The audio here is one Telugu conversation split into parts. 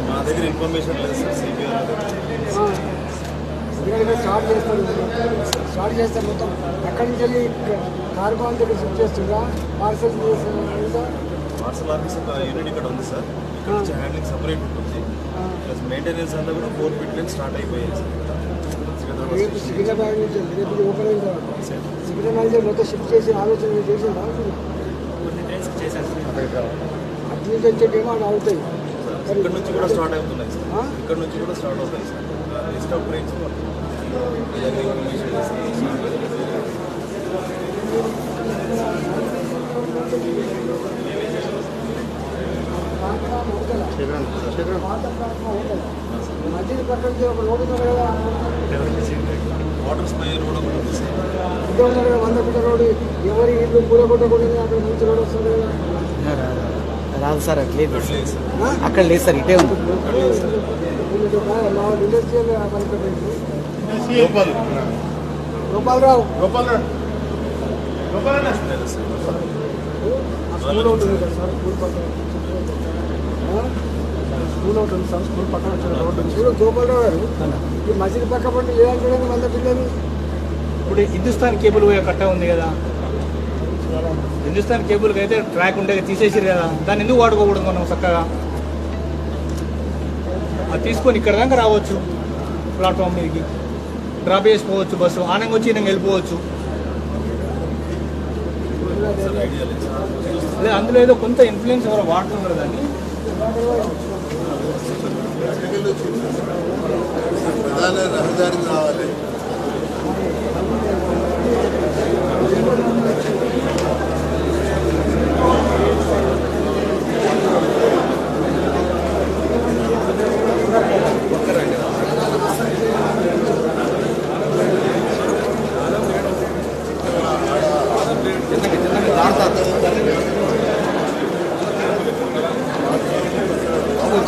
మా దగ్గర ఇన్ఫర్మేషన్ లేదు సార్. స్టార్ట్ చేస్తే మొత్తం అక్కడి నుంచి వెళ్ళి కార్గో దగ్గర షిఫ్ట్ చేస్తుందా? పార్సల్ ఆఫీస్ ఒక యూనిట్ ఇక్కడ ఉంది సార్. ఇక్కడ నుంచి హ్యాండ్లింగ్ సపరేట్ ఉంటుంది. ప్లస్ మెయింటెనెన్స్ అంతా కూడా 4 ఫీట్ లైన్ స్టార్ట్ అయిపోయాయి సార్. సికింద్రాబాద్ నుంచి రేపు ఓపెన్ అయిన తర్వాత సికింద్రాబాద్ మొత్తం షిఫ్ట్ చేసి ఆలోచన చేసిందా? అటు నుంచి వచ్చేటేమో అవి అవుతాయి. ఇక్కడ నుంచి కూడా స్టార్ట్ అవుతున్నాయి సార్. ఇక్కడ నుంచి కూడా స్టార్ట్ అవుతాయి సార్. లిస్ట్ ఆఫ్ ట్రైన్స్ మధ్య పక్కన ఒక రోడ్డు ఉంది కదా, వాటర్ స్ప్రే రోడ్ ఒకటి ఉంది సార్. ఇదే ఉన్నారు కదా 100 ఫీట్ల రోడ్డు. ఎవరి ఇల్లు పూల కొట్టకూడదు, అక్కడ మంచి రోడ్ వస్తుంది కదా. రాదు సార్, అట్లేదు అక్కడ లేదు సార్, ఇటే ఉంది. ఇండస్ట్రియల్ గోపాలరావు స్కూల్ ఉంటుంది కదా సార్, స్కూల్ పక్కన స్కూల్ ఉంటుంది సార్, స్కూల్ పక్కన వచ్చిన రోడ్డు స్కూల్. గోపాలరావు గారు ఈ మసీదు పక్క పట్టి లేదంటే 100 పిల్లలు. ఇప్పుడు హిందుస్థాన్ కేబుల్ పోయే కట్ట ఉంది కదా, హిందుస్థాన్ కేబుల్కి అయితే ట్రాక్ ఉంటే తీసేసారు కదా, దాన్ని ఎందుకు వాడుకోకూడదు మనం చక్కగా? అది తీసుకొని ఇక్కడ దాకా రావచ్చు, ప్లాట్ఫామ్ మీదకి డ్రాప్ చేసుకోవచ్చు బస్సు, ఆనంగా వచ్చి నేను వెళ్ళిపోవచ్చు. లేదా అందులో ఏదో కొంత ఇన్ఫ్లుయెన్స్ ఎవరో వాడుతున్నారు దాన్ని. రహదారికి రావాలి.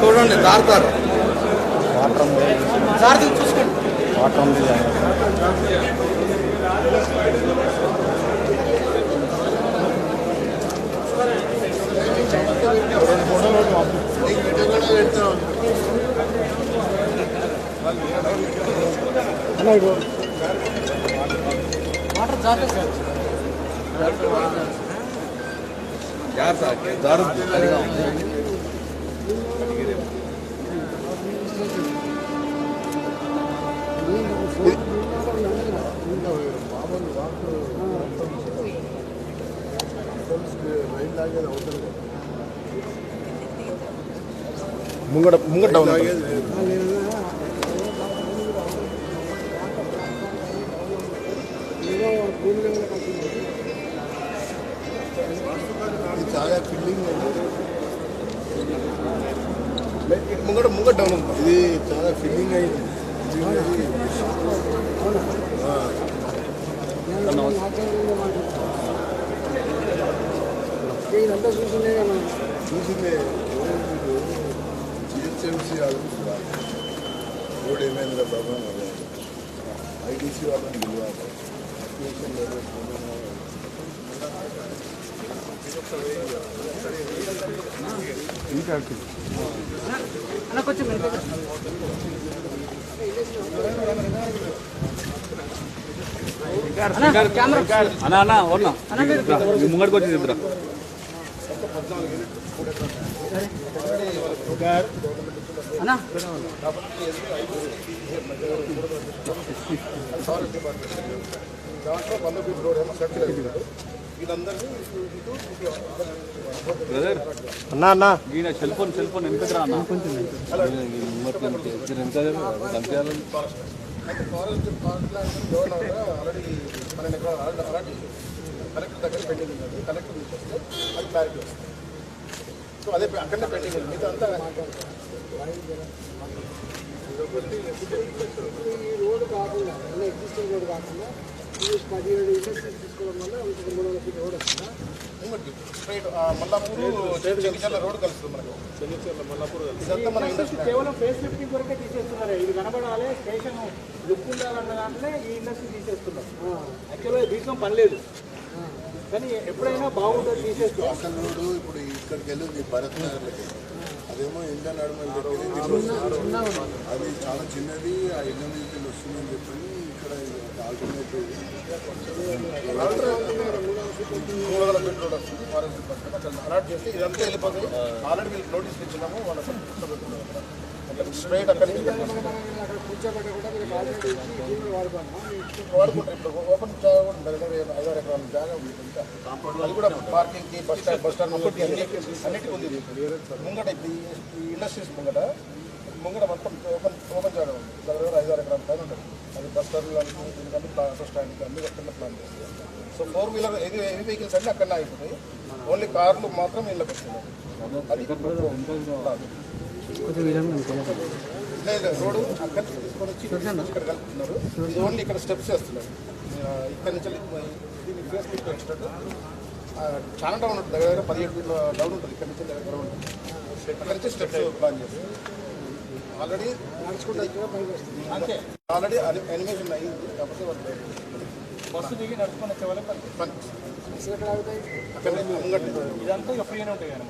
చూడండి దారుతారు. వాటర్ ఉంది చూసుకోండి. వాటర్ ఉంది. వాటర్ జాగ్రత్త సార్. ముంగట డౌన్ చాలా ఫిల్లింగ్ ముంగట డౌన్ ఉంది. ఇది చాలా ఫిల్లింగ్ అయింది. ఇదంతా చూసిందే కదా చూసిందే జిహెచ్ఎంసీ ఆఫీసులో రోడ్ ఏమైందిరా బాబా ఐటీసీ వాళ్ళని పిలవాలి. ముంగడికి వచ్చింది ఇద్దరు దాంట్లో 100 ఫీట్ రోడ్ ఏమో సర్కిల్ అవుతుంది. వీళ్ళందరినీ అన్న ఈయన సెల్ ఫోన్ ఎంత అన్న అయితే ఫారెస్ట్ గవర్నర్ ఆల్రెడీ మన అలాంటి కలెక్టర్ దగ్గర పెండింగ్ ఉంది. కలెక్టర్ తీసుకొస్తే అది క్లారిటీ వస్తుంది. సో అదే అక్కడనే పెండింగ్ ఉంది. మిగతా అంతా ఈ రోడ్డు కాకుండా ఎగ్జిస్టింగ్ రోడ్డు కాకుండా 17 ఇండస్ట్రీస్ తీసుకోవడం వల్ల 300 ఫీట్ రోడ్ వస్తుందా? స్ట్రైట్ మల్లాపూర్ చెంగిచర్ల రోడ్ కలుస్తుంది మనకు. చెంగిచర్ల మల్లాపూర్ ఇదంతా మన ఇండస్ట్రీ. కేవలం ఫేస్ లిఫ్టింగ్ కొరకే తీసేస్తున్నారు. ఇది కనబడాలి స్టేషన్ లుక్ ఉండాలన్న దాంట్లో ఈ ఇండస్ట్రీ తీసేస్తున్నారు. యాక్చువల్గా దీంట్లో పని లేదు, కానీ ఎప్పుడైనా బాగుంటుంది తీసేస్తున్నారు. అసలు రోడ్డు ఇప్పుడు ఇక్కడికి వెళ్ళి భరత్ నగర్లకి అదేమో ఇండియన్ నడుమల్ అది చాలా చిన్నది. ఆ ఇళ్ళ నుంచి వస్తుందని చెప్పి ఇక్కడ ఆల్టర్నేటివ్ 300 ఫీట్ రోడ్ వస్తుంది. ఫారెస్ట్ డిపార్ట్మెంట్ అక్కడ అలాట్ చేస్తే ఇదంతా వెళ్ళిపోతుంది. ఆల్రెడీ వీళ్ళకి నోటీస్ ఇచ్చినాము. వాళ్ళకి స్ట్రైట్ అక్కడి నుంచి అక్కడ కూర్చోబెట్ట కూడా మీరు ఆల్రెడీ జీవన వాడుకుంటారు. ఇప్పుడు ఓపెన్ జాగా కూడా ఉంటుంది. 5-6 ఎకరాల జాగా ఉంది. ఇంకా అది కూడా పార్కింగ్కి బస్ స్టాండ్ అన్నిటికీ ఉంది. ముంగట ఇప్పుడు ఈ ఇండస్ట్రీస్ ముంగట మొత్తం ఓపెన్ జాగా ఉంది. దగ్గర 5-6 ఎకరాల పైన ఉంటుంది. అది బస్ స్టాండ్లకి దీనికంటే బస్ స్టాండ్కి అన్ని అక్కడ ప్లాన్ చేస్తారు. సో 4 వీలర్ హెవీ వెహికల్స్ అన్నీ అక్కడనే అయిపోతాయి. ఓన్లీ కార్లు మాత్రం ఇళ్ళకి వస్తున్నాయి. అది లేదు రోడ్డు అక్కడ తీసుకొని వచ్చి ఇక్కడ కలుపుతున్నారు. ఇది ఓన్లీ ఇక్కడ స్టెప్స్ వేస్తున్నారు. ఇక్కడ నుంచి దీన్ని ఫేస్ లిఫ్ట్ వచ్చినట్టు చాలా డౌన్ ఉంటుంది. దగ్గర 17 ఫీట్ల డౌన్ ఉంటుంది. ఇక్కడ నుంచి దగ్గర ఉంటుంది. అక్కడ నుంచి స్టెప్స్ ప్లాన్ చేస్తారు. ఆల్రెడీ నడుచుకుంటే అంతే ఆల్రెడీ అనిమేషన్ అయ్యింది. కాకపోతే వాళ్ళు బస్సు దిగి నడుచుకొని వచ్చే వాళ్ళకి పని అక్కడ ఇదంతా ఇక ఫ్రీగానే ఉంటాయి కదా.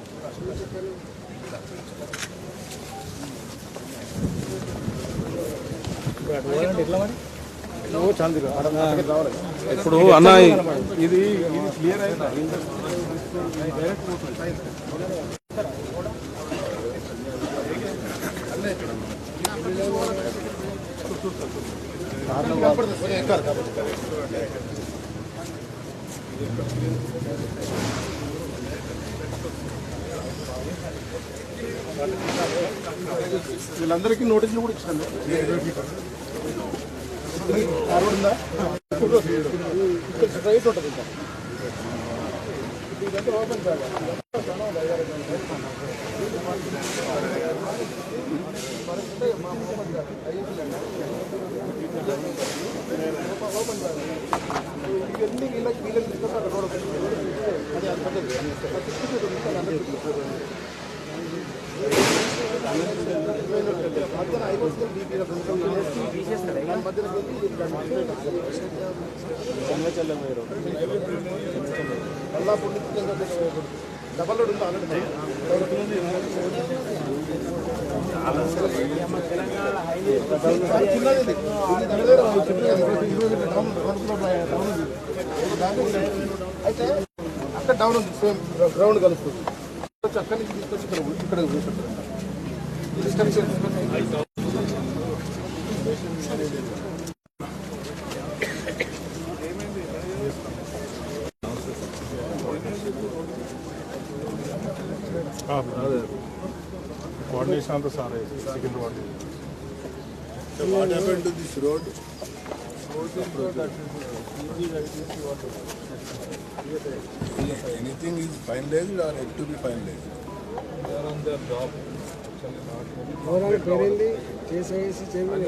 ఎట్లా మరి ఇప్పుడు అన్న ఇది క్లియర్ అయిందా? వీళ్ళందరికీ నోటీసులు కూడా ఇచ్చాను. ఉందా స్ట్రైట్ ఉంటుంది. ఇంకా ఇదంతా ఓపెన్ కాదు. ఇవన్నీ వీళ్ళకి తీసుకొస్తారు. రోడ్ అది అది పద్ధతి మధ్యన అయిపోతుంది. మధ్యన మల్లాపూర్ డబల్ రోడ్ ఉంది. ఆల్రెడీ చిన్నది దాకా ఉంది. అయితే అక్కడ డౌన్ ఉంది, సేమ్ గ్రౌండ్ కలుస్తుంది. అక్కడి నుంచి తీసుకొచ్చి ఇక్కడ కూర్చుంటారు. ఇది స్ట్రక్చర్ కోఆర్డినేషన్ అంతా sir Secunderabad. So what happened to this road? Anything is finalized or yet to be finalized? Overall పేరేంది చేసేసి చైర్మన్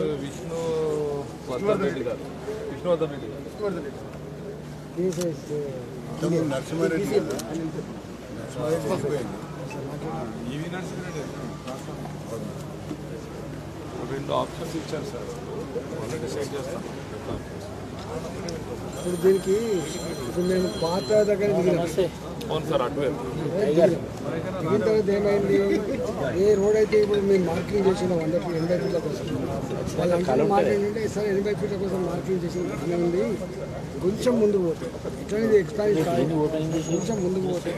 చేసేసి నరసింహారెడ్డి కదా? రెండు ఆప్షన్స్ ఇచ్చారు సార్, వాళ్ళు డిసైడ్ చేస్తాం. ఇప్పుడు దీనికి ఇప్పుడు మేము పాత దగ్గర దిగినాం. అవును సార్, అటువైపు దిగిన తర్వాత ఏమైంది, ఏ రోడ్ అయితే ఇప్పుడు మేము మార్కింగ్ చేసిన 100 ఫీట్ 80 ఫీట్ల కోసం వాళ్ళు అంతా మార్కింగ్ అంటే సార్ 80 ఫీట్ల కోసం మార్కింగ్ చేసిన బాగానే ఉంది, కొంచెం ముందుకు పోతే ఇట్లనే ఎక్స్పాండ్ కొంచెం ముందుకు పోతే